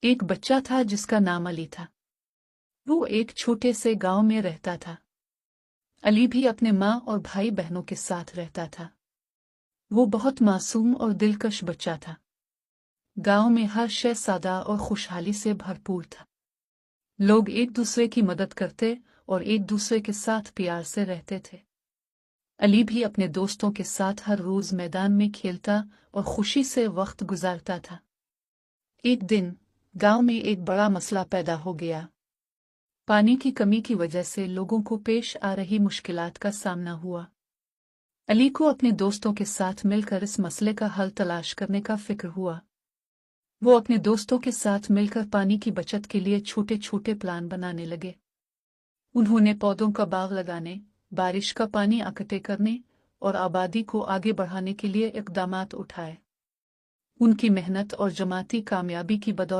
एक बच्चा था जिसका नाम अली था। वो एक छोटे से गांव में रहता था। अली भी अपने माँ और भाई बहनों के साथ रहता था। वो बहुत मासूम और दिलकश बच्चा था। गांव में हर शय सादा और खुशहाली से भरपूर था। लोग एक दूसरे की मदद करते और एक दूसरे के साथ प्यार से रहते थे। अली भी अपने दोस्तों के साथ हर रोज मैदान में खेलता और खुशी से वक्त गुजारता था। एक दिन गांव में एक बड़ा मसला पैदा हो गया। पानी की कमी की वजह से लोगों को पेश आ रही मुश्किलात का सामना हुआ। अली को अपने दोस्तों के साथ मिलकर इस मसले का हल तलाश करने का फिक्र हुआ। वो अपने दोस्तों के साथ मिलकर पानी की बचत के लिए छोटे छोटे प्लान बनाने लगे। उन्होंने पौधों का बाग लगाने, बारिश का पानी इकट्ठे करने और आबादी को आगे बढ़ाने के लिए इक़दामात उठाए। उनकी मेहनत और जमाती कामयाबी की बदौलत